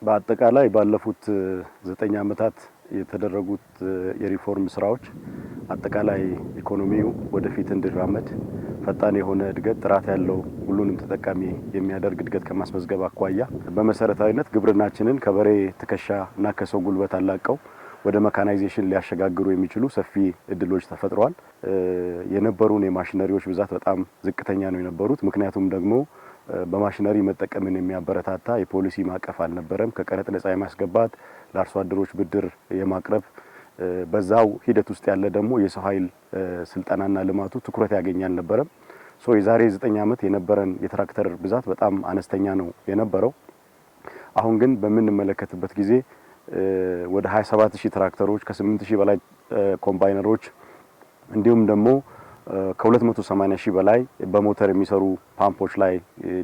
በአጠቃላይ ባለፉት 9 ዓመታት የተደረጉት የሪፎርም ስራዎች አጠቃላይ ኢኮኖሚው ወደፊት እንዲራመድ ፈጣን የሆነ እድገት ጥራት ያለው ሁሉንም ተጠቃሚ የሚያደርግ እድገት ከማስመዝገብ አኳያ በመሰረታዊነት ግብርናችንን ከበሬ ትከሻ እና ከሰው ጉልበት አላቀው ወደ መካናይዜሽን ሊያሸጋግሩ የሚችሉ ሰፊ እድሎች ተፈጥረዋል። የነበሩን የማሽነሪዎች ብዛት በጣም ዝቅተኛ ነው የነበሩት። ምክንያቱም ደግሞ በማሽነሪ መጠቀምን የሚያበረታታ የፖሊሲ ማቀፍ አልነበረም። ከቀረጥ ነፃ የማስገባት ለአርሶ አደሮች ብድር የማቅረብ በዛው ሂደት ውስጥ ያለ ደግሞ የሰው ኃይል ስልጠናና ልማቱ ትኩረት ያገኝ አልነበረም። የዛሬ 9 ዓመት የነበረን የትራክተር ብዛት በጣም አነስተኛ ነው የነበረው። አሁን ግን በምንመለከትበት ጊዜ ወደ 27000 ትራክተሮች ከ8000 በላይ ኮምባይነሮች እንዲሁም ደግሞ ከ280,000 በላይ በሞተር የሚሰሩ ፓምፖች ላይ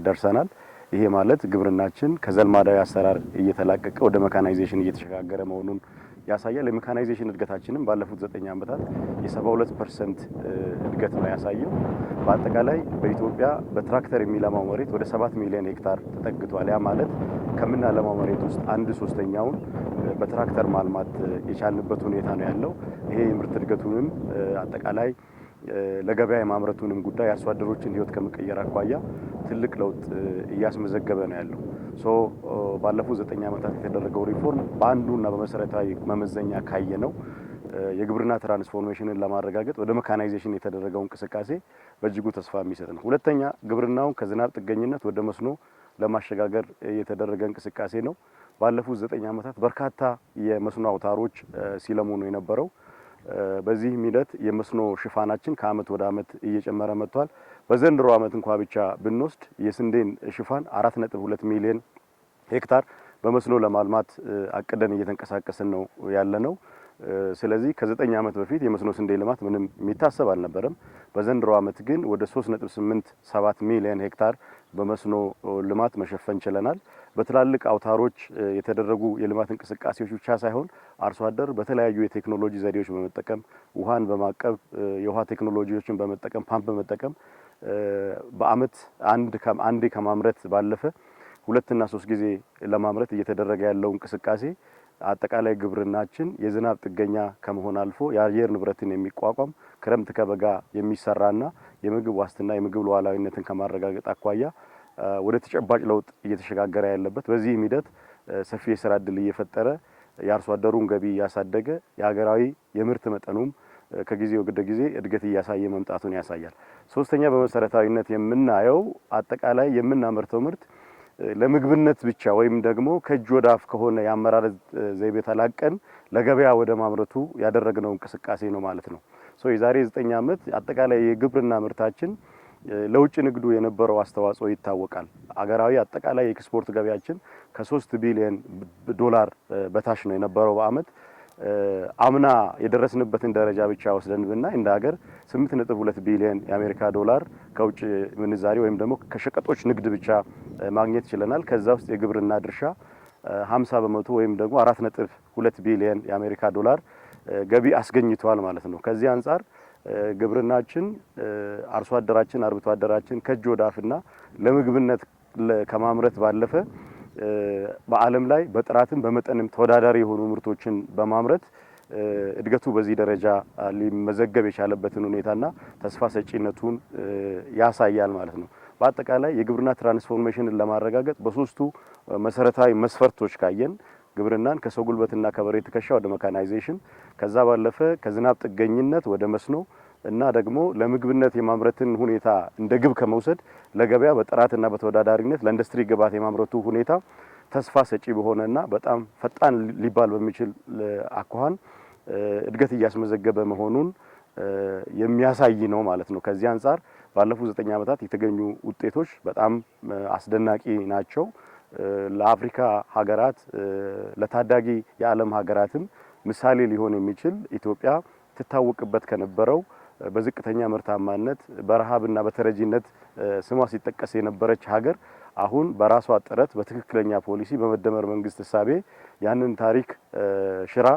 ደርሰናል። ይሄ ማለት ግብርናችን ከዘልማዳዊ አሰራር እየተላቀቀ ወደ መካናይዜሽን እየተሸጋገረ መሆኑን ያሳያል። የመካናይዜሽን እድገታችንም ባለፉት 9 ዓመታት የ72% እድገት ነው ያሳየው። በአጠቃላይ በኢትዮጵያ በትራክተር የሚለማው መሬት ወደ 7 ሚሊዮን ሄክታር ተጠግቷል። ያ ማለት ከምናለማው መሬት ውስጥ 1/3ኛውን በትራክተር ማልማት የቻልንበት ሁኔታ ነው ያለው። ይሄ የምርት እድገቱንም አጠቃላይ ለገበያ የማምረቱንም ጉዳይ አርሶ አደሮችን ህይወት ከመቀየር አኳያ ትልቅ ለውጥ እያስመዘገበ ነው ያለው። ባለፉት 9 ዓመታት የተደረገው ሪፎርም በአንዱና በመሰረታዊ መመዘኛ ካየነው የግብርና ትራንስፎርሜሽንን ለማረጋገጥ ወደ መካናይዜሽን የተደረገው እንቅስቃሴ በእጅጉ ተስፋ የሚሰጥ ነው። ሁለተኛ ግብርናውን ከዝናብ ጥገኝነት ወደ መስኖ ለማሸጋገር የተደረገ እንቅስቃሴ ነው። ባለፉት 9 ዓመታት በርካታ የመስኖ አውታሮች ሲለሙ ነው የነበረው። በዚህ ሂደት የመስኖ ሽፋናችን ከአመት ወደ አመት እየጨመረ መጥቷል። በዘንድሮ አመት እንኳን ብቻ ብንወስድ የስንዴን ሽፋን 4.2 ሚሊዮን ሄክታር በመስኖ ለማልማት አቅደን እየተንቀሳቀስን ነው ያለነው። ስለዚህ ከ9 ዓመት በፊት የመስኖ ስንዴ ልማት ምንም የሚታሰብ አልነበረም። በዘንድሮ አመት ግን ወደ 3.87 ሚሊዮን ሄክታር በመስኖ ልማት መሸፈን ችለናል። በትላልቅ አውታሮች የተደረጉ የልማት እንቅስቃሴዎች ብቻ ሳይሆን አርሶ አደር በተለያዩ የቴክኖሎጂ ዘዴዎች በመጠቀም ውሃን በማቀብ የውሃ ቴክኖሎጂዎችን በመጠቀም ፓምፕ በመጠቀም በአመት አንዴ ከማምረት ባለፈ 2 እና 3 ጊዜ ለማምረት እየተደረገ ያለው እንቅስቃሴ አጠቃላይ ግብርናችን የዝናብ ጥገኛ ከመሆን አልፎ የአየር ንብረትን የሚቋቋም ክረምት ከበጋ የሚሰራና የምግብ ዋስትና የምግብ ሉዓላዊነትን ከማረጋገጥ አኳያ ወደ ተጨባጭ ለውጥ እየተሸጋገረ ያለበት በዚህ ሂደት ሰፊ የሥራ ዕድል እየፈጠረ የአርሶ አደሩን ገቢ እያሳደገ የሀገራዊ የምርት መጠኑም ከጊዜ ወደ ጊዜ እድገት እያሳየ መምጣቱን ያሳያል። ሶስተኛ በመሰረታዊነት የምናየው አጠቃላይ የምናመርተው ምርት ለምግብነት ብቻ ወይም ደግሞ ከእጅ ወደ አፍ ከሆነ የአመራረት ዘይቤ ተላቀን ለገበያ ወደ ማምረቱ ያደረግነው እንቅስቃሴ ነው ማለት ነው። የዛሬ 9 ዓመት አጠቃላይ የግብርና ምርታችን ለውጭ ንግዱ የነበረው አስተዋጽኦ ይታወቃል። አገራዊ አጠቃላይ የኤክስፖርት ገበያችን ከ3 ቢሊዮን ዶላር በታች ነው የነበረው በአመት። አምና የደረስንበትን ደረጃ ብቻ ወስደን ብናይ እንደ ሀገር 8.2 ቢሊዮን የአሜሪካ ዶላር ከውጭ ምንዛሪ ወይም ደግሞ ከሸቀጦች ንግድ ብቻ ማግኘት ችለናል። ከዛ ውስጥ የግብርና ድርሻ 50 በመቶ ወይም ደግሞ 4.2 ቢሊዮን የአሜሪካ ዶላር ገቢ አስገኝቷል ማለት ነው። ከዚህ አንፃር ግብርናችን አርሶ አደራችን አርብቶ አደራችን ከእጅ ወደ አፍና ለምግብነት ከማምረት ባለፈ በዓለም ላይ በጥራትም በመጠንም ተወዳዳሪ የሆኑ ምርቶችን በማምረት እድገቱ በዚህ ደረጃ ሊመዘገብ የቻለበትን ሁኔታና ተስፋ ሰጪነቱን ያሳያል ማለት ነው። በአጠቃላይ የግብርና ትራንስፎርሜሽንን ለማረጋገጥ በሶስቱ መሰረታዊ መስፈርቶች ካየን ግብርናን ከሰው ጉልበትና ከበሬ ትከሻ ወደ መካናይዜሽን ከዛ ባለፈ ከዝናብ ጥገኝነት ወደ መስኖ እና ደግሞ ለምግብነት የማምረትን ሁኔታ እንደ ግብ ከመውሰድ ለገበያ በጥራትና በተወዳዳሪነት ለኢንዱስትሪ ግብዓት የማምረቱ ሁኔታ ተስፋ ሰጪ በሆነና በጣም ፈጣን ሊባል በሚችል አኳኋን እድገት እያስመዘገበ መሆኑን የሚያሳይ ነው ማለት ነው። ከዚህ አንፃር ባለፉት 9 ዓመታት የተገኙ ውጤቶች በጣም አስደናቂ ናቸው። ለአፍሪካ ሀገራት ለታዳጊ የዓለም ሀገራትም ምሳሌ ሊሆን የሚችል ኢትዮጵያ ትታወቅበት ከነበረው በዝቅተኛ ምርታማነት በረሃብና በተረጂነት ስሟ ሲጠቀስ የነበረች ሀገር አሁን በራሷ ጥረት በትክክለኛ ፖሊሲ በመደመር መንግስት እሳቤ ያንን ታሪክ ሽራ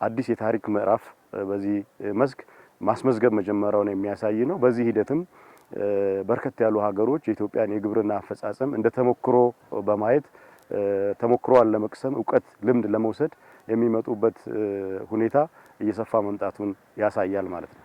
አዲስ የታሪክ ምዕራፍ በዚህ መስክ ማስመዝገብ መጀመሪያውን የሚያሳይ ነው። በዚህ ሂደትም በርከት ያሉ ሀገሮች የኢትዮጵያን የግብርና አፈጻጸም እንደተሞክሮ በማየት ተሞክሮን ለመቅሰም እውቀት ልምድ ለመውሰድ የሚመጡበት ሁኔታ እየሰፋ መምጣቱን ያሳያል ማለት ነው።